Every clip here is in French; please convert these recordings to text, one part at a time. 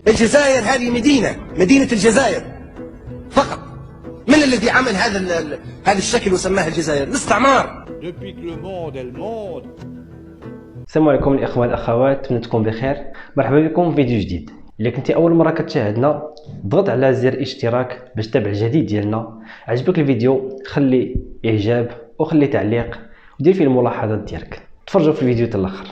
الجزائر هذه مدينة الجزائر فقط. من الذي عمل هذا الشكل وسماه الجزائر؟ الاستعمار. السلام عليكم الاخوان والاخوات، اتمنى تكونوا بخير. مرحبا بكم في فيديو جديد. الا كنتي اول مره كتشاهدنا ضغط على زر اشتراك باش تتابع الجديد ديالنا. عجبك الفيديو خلي اعجاب وخلي تعليق ودير فيه الملاحظات ديالك. تفرجوا في الفيديو حتى الاخر.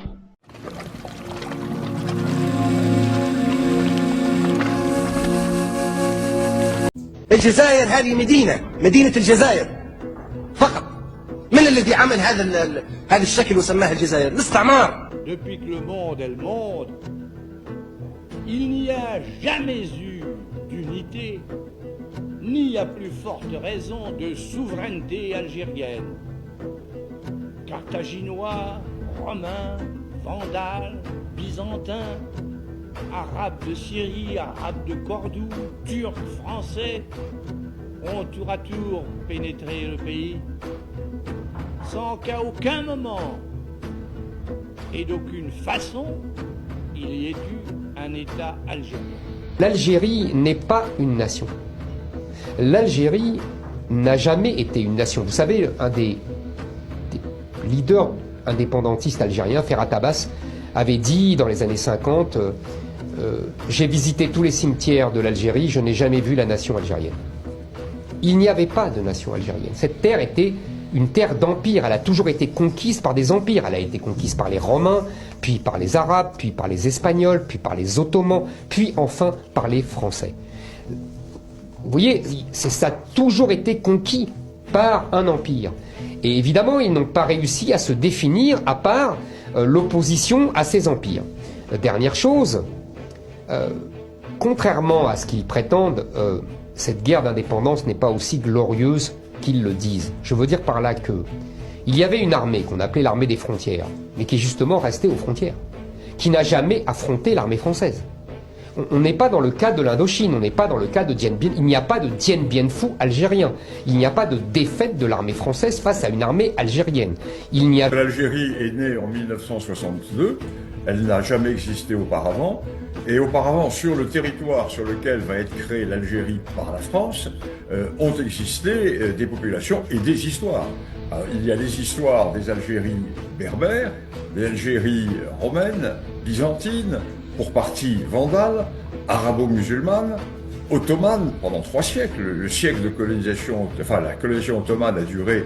الجزائر هذه مدينة الجزائر فقط. من الذي عمل هذا الشكل وسماه الجزائر؟ الاستعمار. Depuis que le monde est le monde, il n'y a jamais eu d'unité, ni à plus forte raison de souveraineté algérienne. Carthaginois, Romains, Vandales, Byzantins, Arabes de Syrie, Arabes de Cordoue, Turcs, Français ont tour à tour pénétré le pays sans qu'à aucun moment et d'aucune façon il y ait eu un État algérien. L'Algérie n'est pas une nation. L'Algérie n'a jamais été une nation. Vous savez, un des leaders indépendantistes algériens, Ferhat Abbas, avait dit dans les années 50 j'ai visité tous les cimetières de l'Algérie, je n'ai jamais vu la nation algérienne. Il n'y avait pas de nation algérienne. Cette terre était une terre d'empire. Elle a toujours été conquise par des empires. Elle a été conquise par les Romains, puis par les Arabes, puis par les Espagnols, puis par les Ottomans, puis enfin par les Français. Vous voyez, ça a toujours été conquis par un empire. Et évidemment, ils n'ont pas réussi à se définir à part l'opposition à ces empires. Dernière chose, contrairement à ce qu'ils prétendent, cette guerre d'indépendance n'est pas aussi glorieuse qu'ils le disent. Je veux dire par là que il y avait une armée qu'on appelait l'armée des frontières, mais qui est justement restée aux frontières, qui n'a jamais affronté l'armée française. On n'est pas dans le cas de l'Indochine, on n'est pas dans le cas de Dien Bien. Il n'y a pas de Dien Bien Phu algérien. Il n'y a pas de défaite de l'armée française face à une armée algérienne. L'Algérie est née en 1962, elle n'a jamais existé auparavant. Et auparavant, sur le territoire sur lequel va être créée l'Algérie par la France, ont existé des populations et des histoires. Alors, il y a des histoires des Algéries berbères, des Algéries romaines, byzantines, pour partie vandales, arabo-musulmanes, ottomanes pendant 3 siècles. Le siècle de colonisation, enfin la colonisation ottomane a duré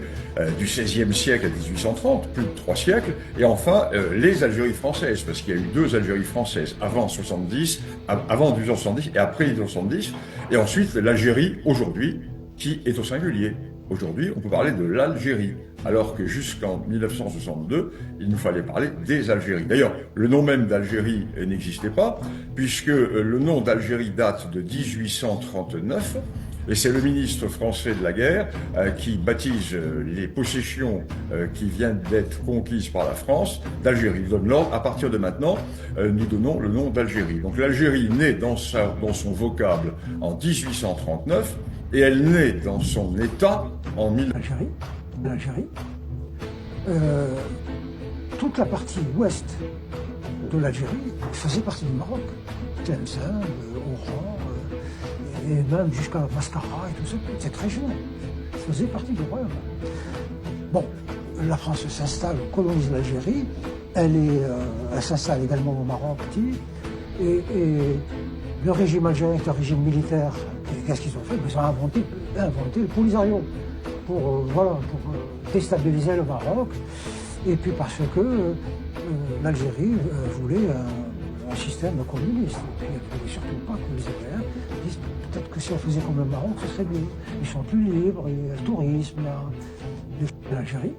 du XVIe siècle à 1830, plus de 3 siècles. Et enfin, les Algéries françaises, parce qu'il y a eu 2 Algéries françaises avant 70, avant 1870 et après 1870. Et ensuite, l'Algérie aujourd'hui, qui est au singulier. Aujourd'hui, on peut parler de l'Algérie, alors que jusqu'en 1962, il nous fallait parler des Algéries. D'ailleurs, le nom même d'Algérie n'existait pas, puisque le nom d'Algérie date de 1839, et c'est le ministre français de la guerre qui baptise les possessions qui viennent d'être conquises par la France d'Algérie. Il donne l'ordre, à partir de maintenant, nous donnons le nom d'Algérie. Donc l'Algérie naît dans son vocable en 1839, et elle naît dans son état en 1000. L'Algérie, toute la partie ouest de l'Algérie faisait partie du Maroc. Tlemcen, Oran, et même jusqu'à Mascara et tout ça, cette région faisait partie du royaume. Bon, la France s'installe, colonise l'Algérie, elle s'installe également au Maroc, et le régime algérien est un régime militaire. Qu'est-ce qu'ils ont fait? Ils ont inventé le Polisario pour déstabiliser le Maroc, et puis parce que l'Algérie voulait un système communiste. Et il ne voulait surtout pas que les Européens disent peut-être que si on faisait comme le Maroc, ce serait mieux. Ils sont plus libres, il y a le tourisme, l'Algérie.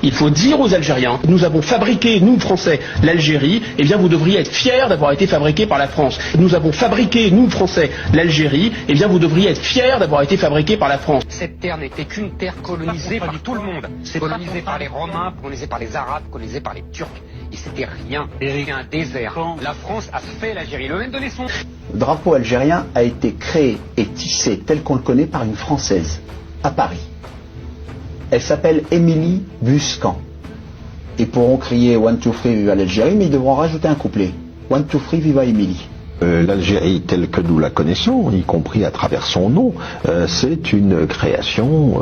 Il faut dire aux Algériens, nous avons fabriqué, nous Français, l'Algérie, eh bien vous devriez être fiers d'avoir été fabriqué par la France. Nous avons fabriqué, nous Français, l'Algérie, eh bien vous devriez être fiers d'avoir été fabriqué par la France. Cette terre n'était qu'une terre colonisée par tout le monde. C'est colonisé par les Romains, colonisé par les Arabes, colonisé par les Turcs. Et c'était rien, un désert. La France a fait l'Algérie, le même donné son... Le drapeau algérien a été créé et tissé tel qu'on le connaît par une Française, à Paris. Elle s'appelle Émilie Buscan. Ils pourront crier One, two, three, viva l'Algérie, mais ils devront rajouter un couplet. One, two, three, viva Émilie. L'Algérie telle que nous la connaissons, y compris à travers son nom, c'est une création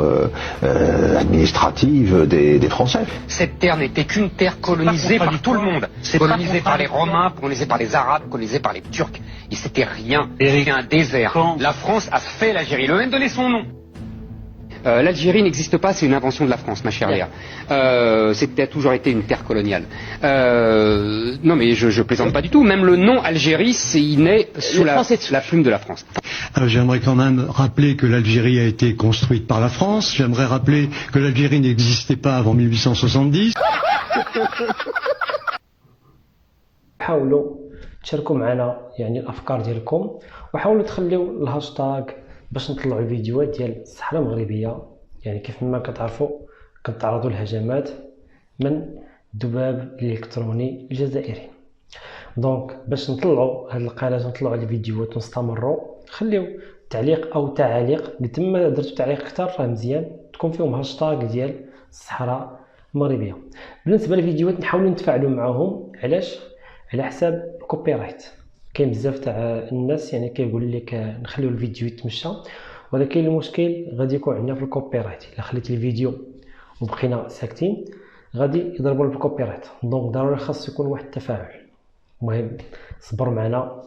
administrative des Français. Cette terre n'était qu'une terre colonisée par tout le monde. C'est colonisé par les Romains, colonisé par les Arabes, colonisé par les Turcs. Et c'était rien, un désert. La France a fait l'Algérie, elle a même donné son nom. L'Algérie n'existe pas, c'est une invention de la France, ma chère Léa. C'était a toujours été une terre coloniale. Non mais je plaisante pas du tout. Même le nom Algérie, il naît sous la plume de la France. J'aimerais quand même rappeler que l'Algérie a été construite par la France. J'aimerais rappeler que l'Algérie n'existait pas avant 1870. حاولوا تشاركوا معنا يعني الافكار ديالكم وحاولوا تخليو الهاشتاغ باش نطلعوا الفيديوهات ديال الصحراء المغربيه. يعني كيف ما كتعرفوا كنتعرضوا لهجمات من الذباب الالكتروني الجزائري. دونك باش نطلعوا هاد القناه ونطلعوا الفيديوهات ونستمروا خليو تعليق او تعاليق قد ما درتوا تعليق اكثر راه مزيان تكون فيهم هاشتاغ ديال الصحراء المغربيه. بالنسبه للفيديوهات نحاولوا نتفاعلوا معهم. علاش؟ على حساب الكوبي رايت. كاين بزاف تاع الناس يعني كيقول لك نخليو الفيديو يتمشى ولكن المشكل غادي يكون عندنا في الكوبي رايت. الا خليت الفيديو وبقينا ساكتين غادي يضربوا بالكوبي رايت. دونك ضروري خاص يكون واحد التفاعل. المهم صبر معنا